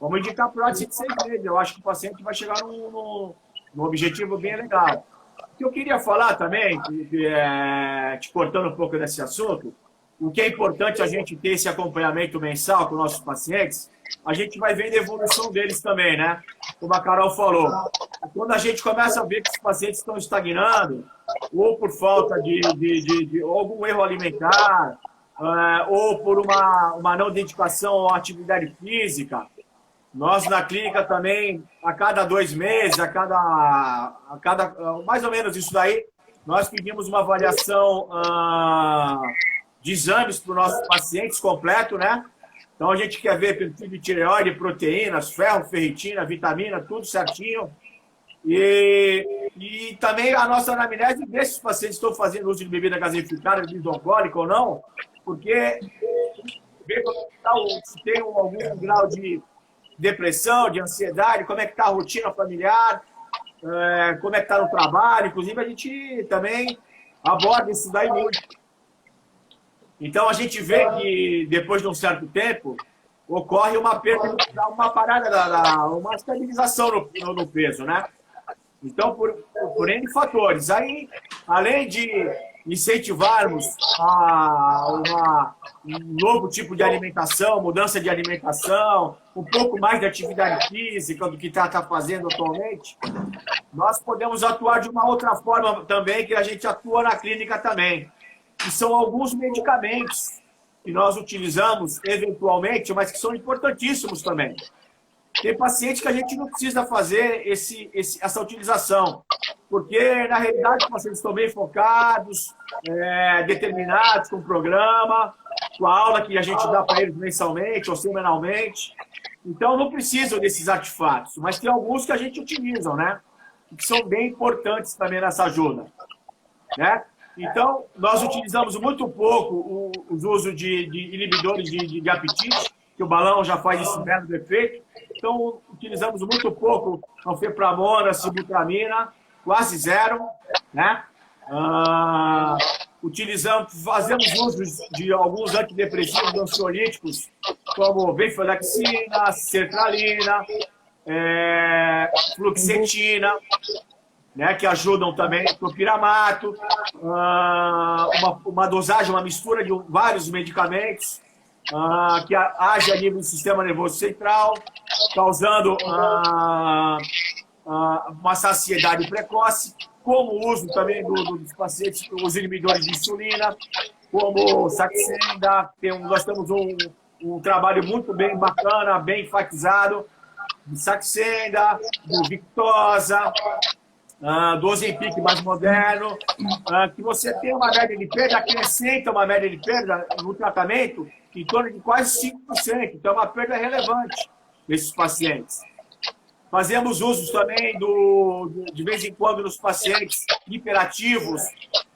vamos indicar prótese de 6 meses. Eu acho que o paciente vai chegar num objetivo bem legal. O que eu queria falar também, te cortando um pouco desse assunto, o que é importante a gente ter esse acompanhamento mensal com nossos pacientes, a gente vai vendo a evolução deles também, né? Como a Carol falou, quando a gente começa a ver que os pacientes estão estagnando, ou por falta de algum erro alimentar, ou por uma não dedicação à atividade física, nós na clínica também, a cada 2 meses, mais ou menos isso daí, nós pedimos uma avaliação de exames para os nossos pacientes completo, né? Então a gente quer ver perfil de tireoide, proteínas, ferro, ferritina, vitamina, tudo certinho. E também a nossa anamnese ver se os pacientes estão fazendo uso de bebida gaseificada, de bebida alcoólica ou não, porque ver se tem algum grau de depressão, de ansiedade, como é que está a rotina familiar, como é que está no trabalho. Inclusive, a gente também aborda isso daí muito. Então, a gente vê que, depois de um certo tempo, ocorre uma perda, uma parada, uma estabilização no peso, né? Então, por N fatores. Aí, além de incentivarmos um novo tipo de alimentação, mudança de alimentação, um pouco mais de atividade física do que está fazendo atualmente, nós podemos atuar de uma outra forma também, que a gente atua na clínica também, que são alguns medicamentos que nós utilizamos eventualmente, mas que são importantíssimos também. Tem paciente que a gente não precisa fazer essa utilização, porque, na realidade, os pacientes estão bem focados, determinados com o programa, com a aula que a gente dá para eles mensalmente ou semanalmente. Então, não precisam desses artefatos, mas tem alguns que a gente utiliza, né? Que são bem importantes também nessa ajuda, né? Então, nós utilizamos muito pouco os usos de inibidores de apetite, que o balão já faz esse mesmo efeito. Então, utilizamos muito pouco anfepramona, sibutramina, quase zero, né? Fazemos uso de alguns antidepressivos, ansiolíticos, como venlafaxina, sertralina, fluoxetina, né, que ajudam também, topiramato, uma dosagem, uma mistura de vários medicamentos, que age a nível do sistema nervoso central, causando uma saciedade precoce, como o uso também dos pacientes, os inibidores de insulina, como Saxenda. Nós temos um trabalho muito bem bacana, bem enfatizado, de Saxenda, do Victoza, do Ozempic mais moderno, que você tem uma média de perda, acrescenta uma média de perda no tratamento em torno de quase 5%. Então, é uma perda relevante nesses pacientes. Fazemos usos também, de vez em quando, nos pacientes hiperativos,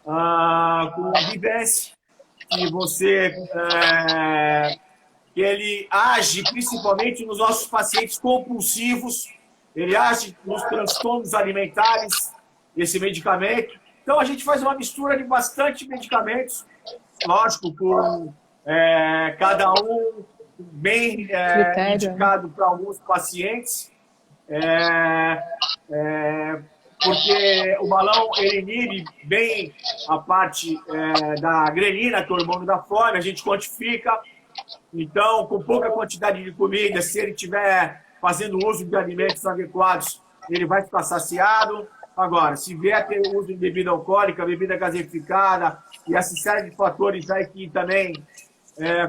com Vivence, que ele age principalmente nos nossos pacientes compulsivos, ele age nos transtornos alimentares, esse medicamento. Então, a gente faz uma mistura de bastante medicamentos, lógico, com cada um bem indicado para alguns pacientes, porque o balão ele inibe bem a parte da grelina, que é o hormônio da fome, a gente quantifica. Então, com pouca quantidade de comida, se ele estiver fazendo uso de alimentos adequados, ele vai ficar saciado. Agora, se vier ter uso de bebida alcoólica, bebida gaseificada e essa série de fatores aí que também,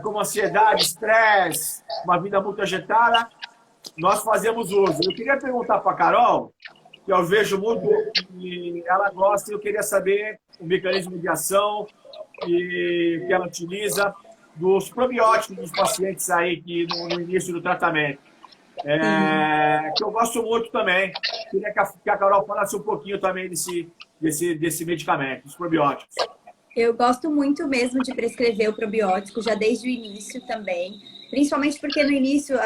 como ansiedade, estresse, uma vida muito agitada, nós fazemos uso. Eu queria perguntar para a Carol, que eu vejo muito que ela gosta, e eu queria saber o mecanismo de ação que ela utiliza dos probióticos dos pacientes aí que no início do tratamento. Que eu gosto muito também. Queria que a Carol falasse um pouquinho também desse medicamento, dos probióticos. Eu gosto muito mesmo de prescrever o probiótico, já desde o início também. Principalmente porque no início,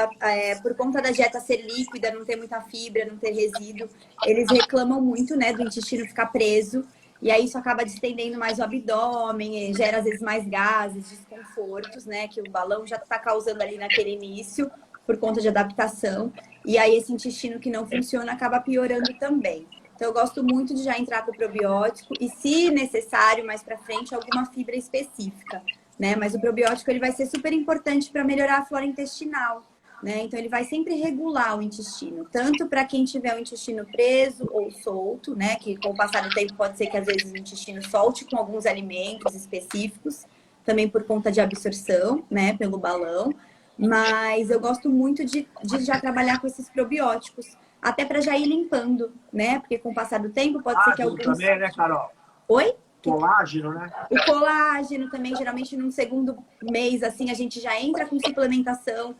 por conta da dieta ser líquida, não ter muita fibra, não ter resíduo, eles reclamam muito, né, do intestino ficar preso. E aí isso acaba distendendo mais o abdômen, gera às vezes mais gases, desconfortos, né, que o balão já está causando ali naquele início, por conta de adaptação. E aí esse intestino que não funciona acaba piorando também. Então eu gosto muito de já entrar com o probiótico e, se necessário, mais para frente, alguma fibra específica, né? Mas o probiótico ele vai ser super importante para melhorar a flora intestinal, né? Então, ele vai sempre regular o intestino, tanto para quem tiver o intestino preso ou solto, né? Que com o passar do tempo pode ser que às vezes o intestino solte com alguns alimentos específicos, também por conta de absorção, né? Pelo balão. Mas eu gosto muito de já trabalhar com esses probióticos, até para já ir limpando, né? Porque com o passar do tempo pode ser que alguns... também, né, Carol? Oi? Colágeno, né? O colágeno também, geralmente num segundo mês, assim, a gente já entra com suplementação,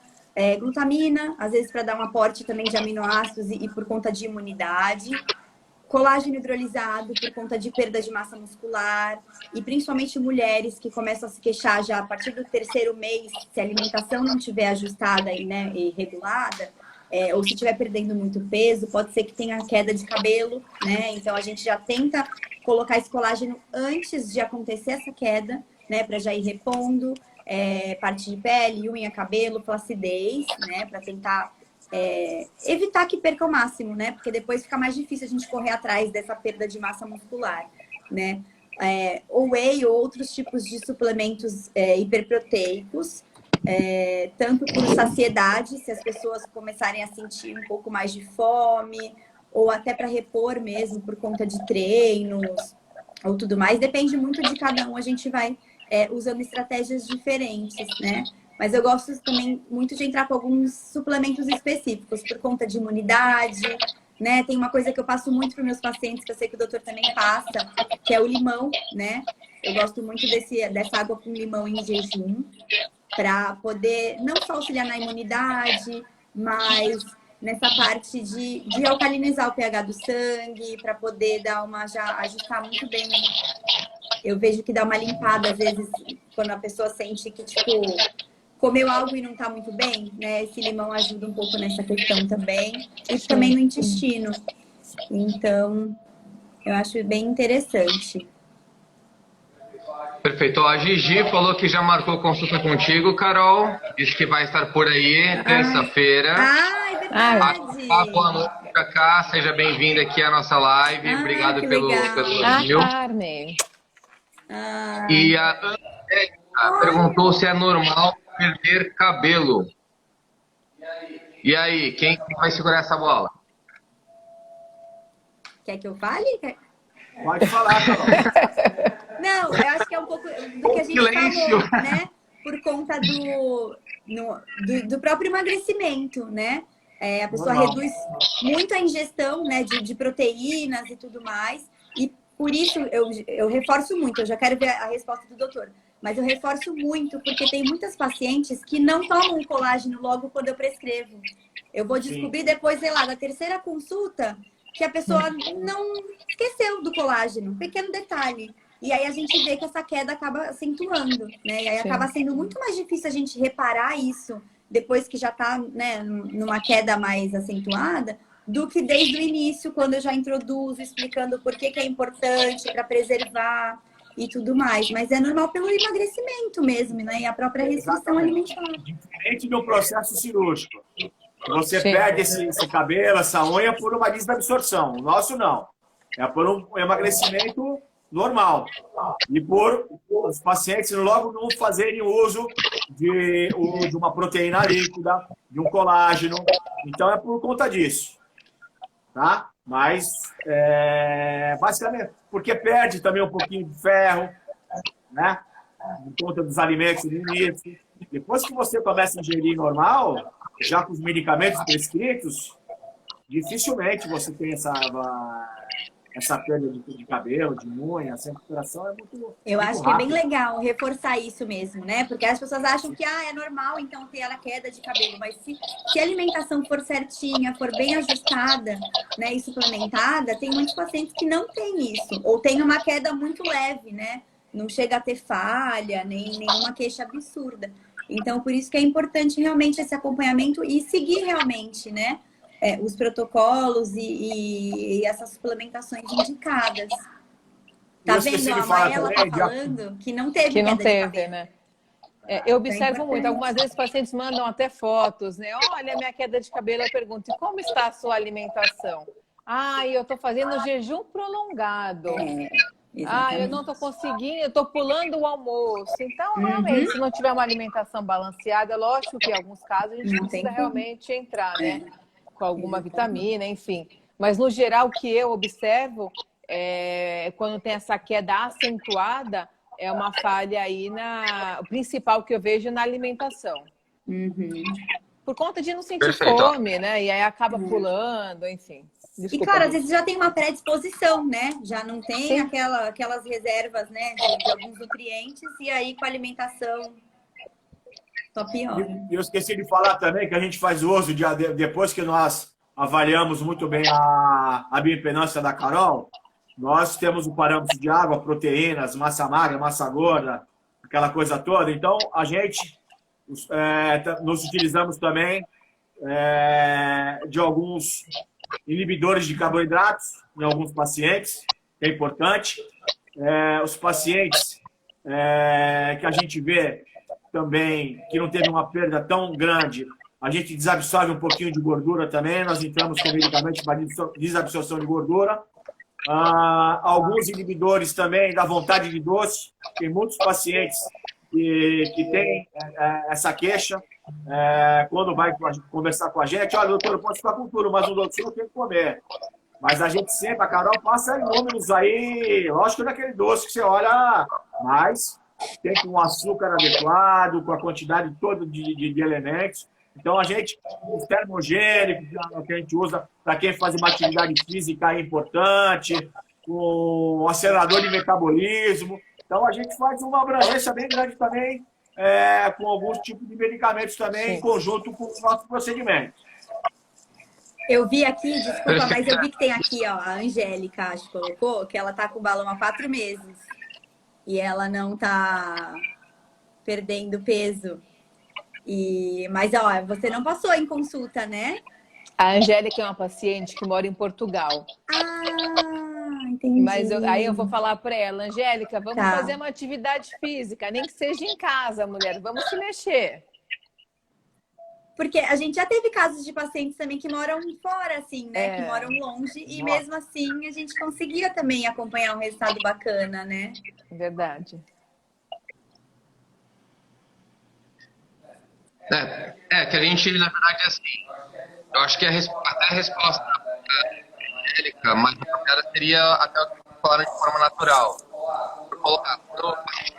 glutamina, às vezes para dar um aporte também de aminoácidos e por conta de imunidade. Colágeno hidrolisado por conta de perda de massa muscular. E principalmente mulheres que começam a se queixar já a partir do 3º mês, se a alimentação não estiver ajustada e, né, e regulada, ou se estiver perdendo muito peso, pode ser que tenha queda de cabelo, né? Então a gente já tenta colocar esse colágeno antes de acontecer essa queda, né? Para já ir repondo parte de pele, unha, cabelo, flacidez, né? Para tentar evitar que perca o máximo, né? Porque depois fica mais difícil a gente correr atrás dessa perda de massa muscular, né? O whey ou outros tipos de suplementos hiperproteicos, tanto por saciedade, se as pessoas começarem a sentir um pouco mais de fome, ou até para repor mesmo por conta de treinos ou tudo mais. Depende muito de cada um, a gente vai usando estratégias diferentes, né? Mas eu gosto também muito de entrar com alguns suplementos específicos por conta de imunidade, né? Tem uma coisa que eu passo muito para meus pacientes, que eu sei que o doutor também passa, que é o limão, né? Eu gosto muito dessa água com limão em jejum, para poder não só auxiliar na imunidade, mas nessa parte de alcalinizar o pH do sangue, para poder já ajustar muito bem. Eu vejo que dá uma limpada, às vezes, quando a pessoa sente que, tipo, comeu algo e não tá muito bem, né? Esse limão ajuda um pouco nessa questão também. E também no intestino. Então, eu acho bem interessante. Perfeito. A Gigi falou que já marcou consulta contigo, Carol. Disse que vai estar por aí terça-feira. É verdade. Boa noite pra cá. Seja bem-vinda aqui à nossa live. Obrigado pelo elogio. Carmen. E a Ana perguntou se é normal perder cabelo. E aí, quem vai segurar essa bola? Quer que eu fale? Pode falar, Carol. Não, eu acho que é um pouco do que a gente falou, né? Por conta do próprio emagrecimento, né? A pessoa reduz muito a ingestão, né, de proteínas e tudo mais. E por isso eu reforço muito, eu já quero ver a resposta do doutor. Mas eu reforço muito, porque tem muitas pacientes que não tomam o colágeno logo quando eu prescrevo. Eu vou descobrir depois, sei lá, da 3ª consulta, que a pessoa não esqueceu do colágeno. Pequeno detalhe. E aí a gente vê que essa queda acaba acentuando, né? E aí acaba sendo muito mais difícil a gente reparar isso depois que já está, né, numa queda mais acentuada, do que desde o início, quando eu já introduzo, explicando por que é importante para preservar e tudo mais. Mas é normal pelo emagrecimento mesmo, né? E a própria restrição alimentar. Diferente do processo cirúrgico. Você perde esse cabelo, essa unha, por uma desabsorção. O nosso não. É por um emagrecimento normal. E por os pacientes logo não fazerem uso de uma proteína líquida, de um colágeno. Então é por conta disso. Tá? Mas, basicamente, porque perde também um pouquinho de ferro, né? Por conta dos alimentos no início. Depois que você começa a ingerir normal, já com os medicamentos prescritos, dificilmente você tem essa perda de cabelo, de unha, essa recuperação é muito Eu muito acho rápida. que é bem legal reforçar isso mesmo, né? Porque as pessoas acham que é normal, então, ter a queda de cabelo. Mas se a alimentação for certinha, for bem ajustada, né, e suplementada, tem muitos pacientes que não têm isso. Ou tem uma queda muito leve, né? Não chega a ter falha, nem nenhuma queixa absurda. Então, por isso que é importante realmente esse acompanhamento e seguir realmente, né? Os protocolos e essas suplementações indicadas. Tá vendo? A Maela tá falando que não teve que não queda de teve, cabelo. né? Eu observo muito. Algumas vezes os pacientes mandam até fotos, né? Olha, minha queda de cabelo. Eu pergunto, e como está a sua alimentação? Eu tô fazendo jejum prolongado. Ah, eu não estou conseguindo, eu estou pulando o almoço. Então, realmente, se não tiver uma alimentação balanceada, lógico que em alguns casos a gente precisa realmente entrar, né? Com alguma vitamina, enfim. Mas, no geral, o que eu observo quando tem essa queda acentuada, é uma falha aí o principal que eu vejo na alimentação. Por conta de não sentir fome, né? E aí acaba pulando, enfim. Desculpa, e, claro, às vezes já tem uma predisposição, né? Já não tem aquelas reservas, né? De alguns nutrientes, e aí com a alimentação só piora. E eu esqueci de falar também que a gente faz uso, depois que nós avaliamos muito bem a bioimpedância da Carol, nós temos o parâmetro de água, proteínas, massa magra, massa gorda, aquela coisa toda. Então, a gente nos utilizamos também de alguns inibidores de carboidratos em alguns pacientes, que é importante. Os pacientes que a gente vê também que não teve uma perda tão grande, a gente desabsorve um pouquinho de gordura também, nós entramos com medicamentos para desabsorção de gordura. Alguns inibidores também da vontade de doce, tem muitos pacientes que têm essa queixa, quando vai conversar com a gente, olha, doutor, eu posso ficar com tudo, mas o doutor tem que comer. Mas a gente sempre, a Carol passa números aí, lógico daquele doce que você olha, mas tem com o açúcar adequado, com a quantidade toda de elementos. Então, os termogênicos que a gente usa para quem faz uma atividade física é importante, o acelerador de metabolismo. Então, a gente faz uma abrangência bem grande também, com alguns tipos de medicamentos também, em conjunto com o nosso procedimento. Eu vi aqui, desculpa, mas eu vi que tem aqui, ó, a Angélica, acho que colocou, que ela tá com balão há 4 meses. E ela não tá perdendo peso. Mas, ó, você não passou em consulta, né? A Angélica é uma paciente que mora em Portugal. Entendi. Mas aí eu vou falar para ela, Angélica, vamos fazer uma atividade física, nem que seja em casa, mulher, vamos se mexer. Porque a gente já teve casos de pacientes também que moram fora, assim, né? Que moram longe, e mesmo assim a gente conseguia também acompanhar um resultado bacana, né? Verdade. Que a gente, na verdade, assim, eu acho que até a resposta Angélica, mas a primeira seria até o que falaram de forma natural. Por colocar, quando a gente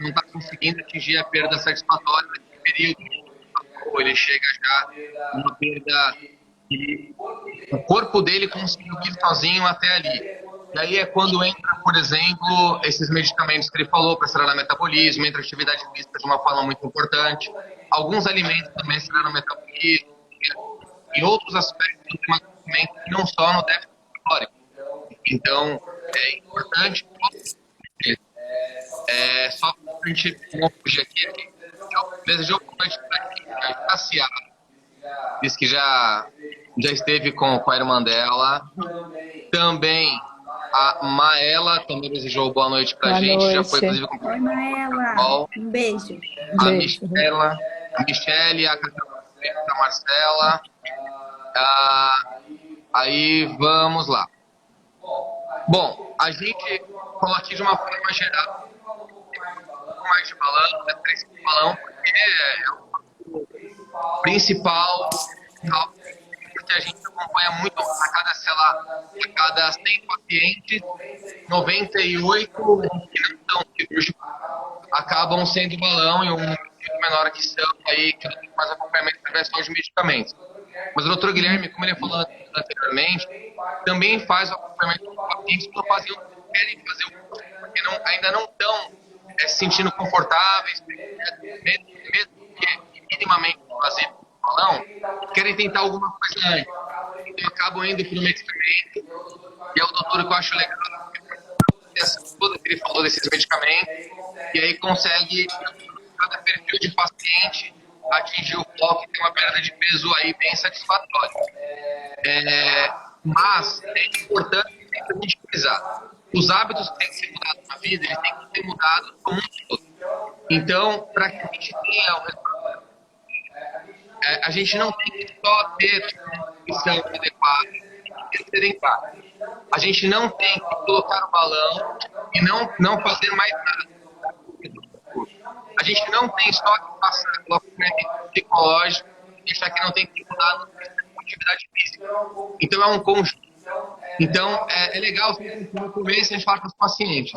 não está conseguindo atingir a perda satisfatória nesse período, ou ele chega já numa perda que o corpo dele conseguiu ir sozinho até ali. E aí é quando entra, por exemplo, esses medicamentos que ele falou para acelerar o metabolismo, entra a atividade física de uma forma muito importante. Alguns alimentos também aceleram o metabolismo. E outros aspectos do emagrecimento, não só no déficit calórico. Então, é importante. Só para a gente não fugir aqui. Desejou boa noite para a Ciara. Diz que já esteve com a irmã dela. Também a Maela também desejou boa noite para a gente. Já foi, inclusive, com Oi, Maela. Um beijo. A Michele, a Marcela. Aí vamos lá. Bom, a gente falou aqui de uma forma geral, um pouco mais de balão, 3 balão, porque é o principal, porque a gente acompanha muito a cada 100 pacientes, 98 que não são cirúrgicos acabam sendo balão e um muito menor que são aí que não tem mais acompanhamento através de medicamentos. Mas o Dr. Guilherme, como ele falou anteriormente, também faz o acompanhamento dos pacientes que não querem fazer o curso, porque ainda não estão se sentindo confortáveis, mesmo que minimamente fazer o balão, querem tentar alguma coisa antes. Então acabam indo para um medicamento, e é o doutor que eu acho legal, tudo que ele falou desses medicamentos, e aí consegue, cada perfil de paciente, atingir o foco e ter uma perda de peso aí bem satisfatória. Mas é importante a gente frisar. Os hábitos que têm que ser mudados na vida, eles têm que ser mudados como um todo. Então, para que a gente tenha o resultado, a gente não tem que só ter uma nutrição adequada e sedentária. A gente não tem que colocar o balão e não fazer mais nada. A gente não tem só que passar pelo acompanhamento psicológico, deixar que não tem que mudar na atividade física. Então é um conjunto. Então é legal no começo a gente fala com os pacientes.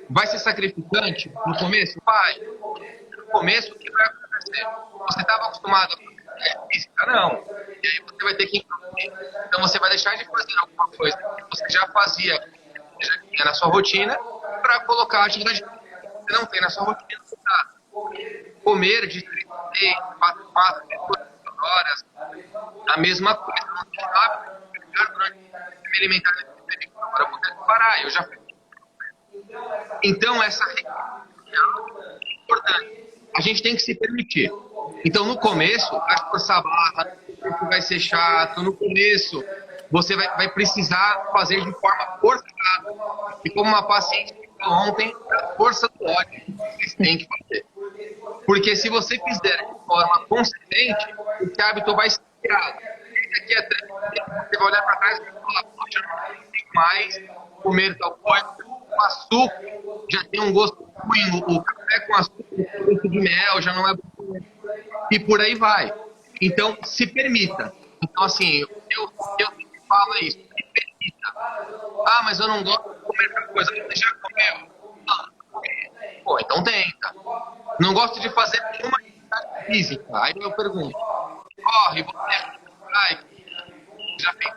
Vai ser sacrificante no começo? Vai. No começo o que vai acontecer? Você estava acostumado a fazer atividade física? Não. E aí você vai ter que incluir. Então você vai deixar de fazer alguma coisa que você já fazia, já tinha na sua rotina, para colocar a atividade física que você não tem na sua rotina. Comer de 3 horas, a mesma coisa. Não tem hábito durante me alimentar nesse período. Agora eu vou ter que parar, eu já fiz. Então, essa é importante. A gente tem que se permitir. Então, no começo, vai forçar a barra, vai ser chato. No começo, você vai precisar fazer de forma forçada. E como uma paciente falou ontem, a força do ódio, vocês têm que fazer. Porque se você fizer de forma consistente, esse hábito vai ser criado. Daqui a 3 dias, você vai olhar para trás e vai falar, poxa, eu não consigo mais comer tal coisa. O açúcar já tem um gosto ruim, o café com açúcar, o gosto de mel já não é bom. E por aí vai. Então, se permita. Então, assim, eu falo isso, se permita. Ah, mas eu não gosto de comer tal coisa. Você já comeu? Não. Pô, então tenta. Não gosto de fazer nenhuma atividade física. Aí eu pergunto, corre, você já fez?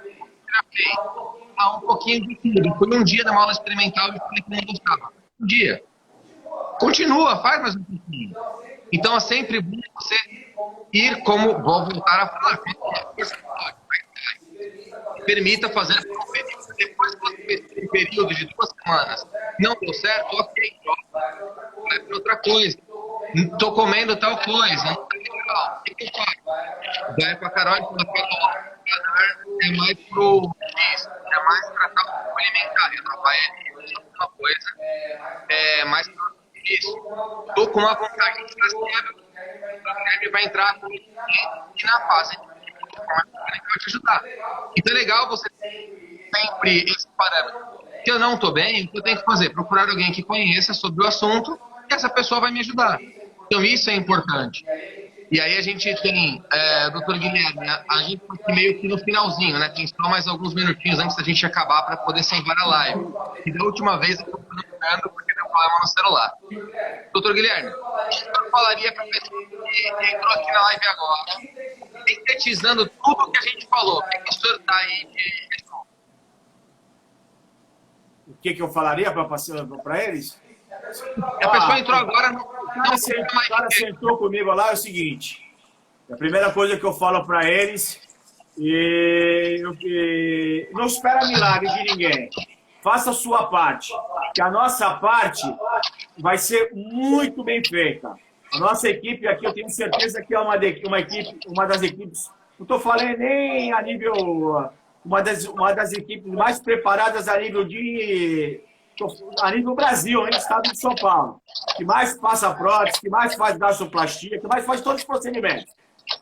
Ah, um pouquinho de tudo. Foi um dia na aula experimental e falei que não gostava. Um dia. Continua, faz mais um pouquinho. Então é sempre bom você ir como, vou voltar a falar, permita fazer por um período. Depois que você fez um período de 2 semanas, não deu certo, ok, vai para outra coisa. Estou comendo tal coisa, não tá legal. O que eu faço? Vai para a Carol e fala, é mais pro isso, é mais tratar o alimentar. E o Rafael é uma coisa, é mais pro isso. Estou com uma vontade de estar ele vai entrar na fase vai te ajudar. Então é legal você ter sempre esse parâmetro. Se eu não estou bem, o que eu tenho que fazer? Procurar alguém que conheça sobre o assunto e essa pessoa vai me ajudar. Então isso é importante. E aí a gente tem, doutor Guilherme, a gente está meio que no finalzinho, né? Tem só mais alguns minutinhos antes da gente acabar para poder salvar a live. E da última vez eu estou perguntando porque deu problema no celular. Doutor Guilherme, o que eu falaria para a pessoa que entrou aqui na live agora, sintetizando tudo que a gente falou? O que o senhor está aí de resposta? O que eu falaria para eles? A pessoa entrou agora... O cara sentou comigo lá, é o seguinte, a primeira coisa que eu falo para eles, não espera milagre de ninguém, faça a sua parte, que a nossa parte vai ser muito bem feita. A nossa equipe aqui, eu tenho certeza que é uma das equipes, não estou falando nem a nível, uma das equipes mais preparadas a nível Brasil, no estado de São Paulo, que mais passa prótese, que mais faz gastroplastia, que mais faz todos os procedimentos.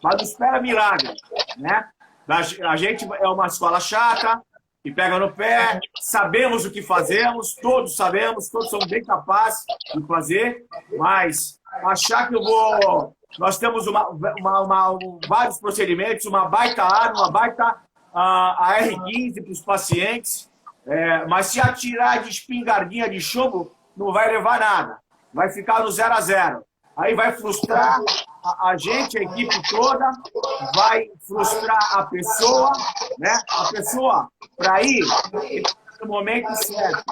Mas não espera milagre, né? A gente é uma escola chata, que pega no pé, sabemos o que fazemos, todos sabemos, todos somos bem capazes de fazer, mas achar que eu vou... Nós temos vários procedimentos, uma baita arma, uma baita AR-15 para os pacientes, mas se atirar de espingardinha de chumbo, não vai levar nada. Vai ficar no 0 a 0. Aí vai frustrar a gente, a equipe toda, vai frustrar a pessoa, né? A pessoa, para ir, está no momento certo.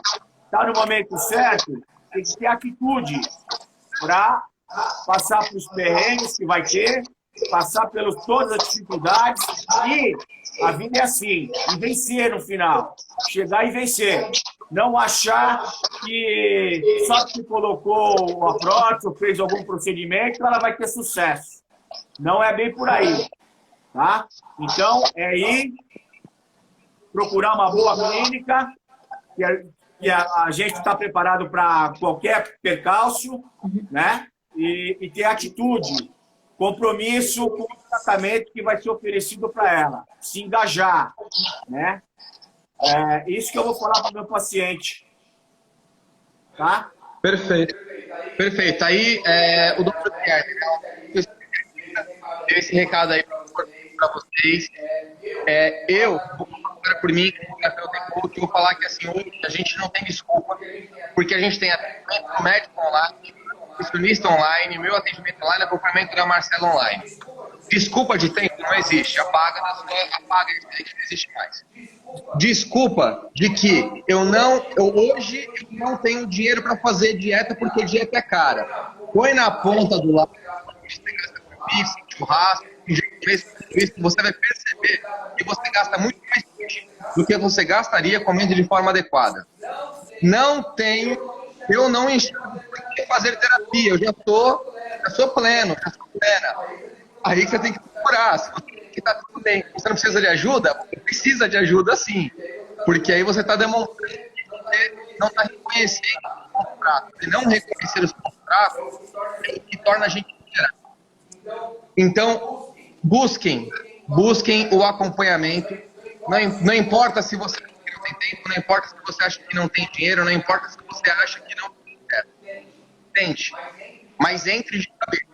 Está no momento certo, tem que ter atitude para passar pelos perrengues que vai ter, passar pelas todas as dificuldades e a vida é assim, e vencer no final. Chegar e vencer. Não achar que só que colocou a prótese ou fez algum procedimento, ela vai ter sucesso. Não é bem por aí. Tá? Então, é ir procurar uma boa clínica, que a gente está preparado para qualquer percalço, né? E ter atitude, compromisso com o tratamento que vai ser oferecido para ela. Se engajar, né? É isso que eu vou falar para o meu paciente. tá? Perfeito. Perfeito. Aí, o doutor Pierre, deu esse recado aí para vocês. Eu vou falar por mim, que vou falar que assim, hoje a gente não tem desculpa, porque a gente tem atendimento médico online, nutricionista online, meu atendimento online, acompanhamento da Marcela online. Desculpa de tempo não existe, apaga isso aí que não existe mais. Desculpa de que hoje eu não tenho dinheiro para fazer dieta porque dieta é cara. Põe na ponta do lado, você gasta com pizza, churrasco, você vai perceber que você gasta muito mais do que você gastaria comendo de forma adequada. Eu não enxergo por que fazer terapia, eu já sou plena. Aí você tem que procurar, se você que tá tudo bem, você não precisa de ajuda, você precisa de ajuda sim, porque aí você está demonstrando que você não está reconhecendo os pontos fracos, e não reconhecer os pontos fracos é o que torna a gente vulnerável. Então, busquem o acompanhamento, não importa se você não tem tempo, não importa se você acha que não tem dinheiro, não importa se você acha que não tem certo. Tente, mas entre de cabeça,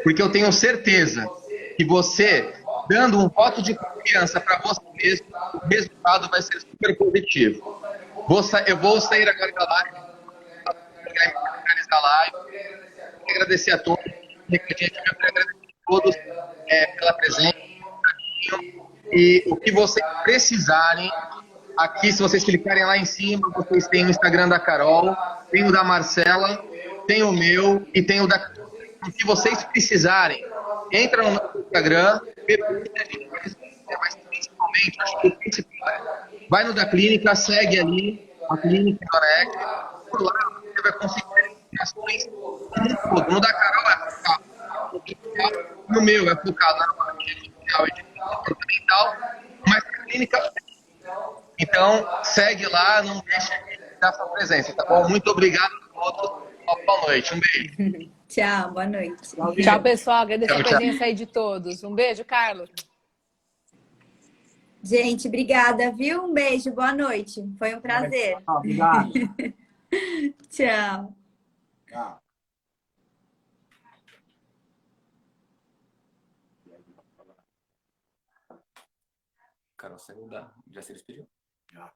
porque eu tenho certeza que você, dando um voto de confiança para você mesmo, o resultado vai ser super positivo. Eu vou sair agora da live, finalizar a live, agradecer a todos, agradecer a todos pela presença, e o que vocês precisarem, aqui, se vocês clicarem lá em cima, vocês têm o Instagram da Carol, tem o da Marcela, tem o meu e tem o da... O que vocês precisarem, entra no nosso Instagram, mas principalmente, acho que o principal vai no da clínica, segue ali, a clínica Norec, por lá você vai conseguir informações no da Carol é focado, no meu é focado na parte social e de comportamental, mas a clínica... Então, segue lá, não deixe de dar sua presença, tá bom? Muito obrigado a todos, uma boa noite, um beijo. Tchau, boa noite. Tchau, pessoal. Agradeço a presença aí de todos. Um beijo, Carlos. Gente, obrigada, viu? Um beijo, boa noite. Foi um prazer. Obrigado. Tchau. Tchau. Carol saiu já se despediu? Já.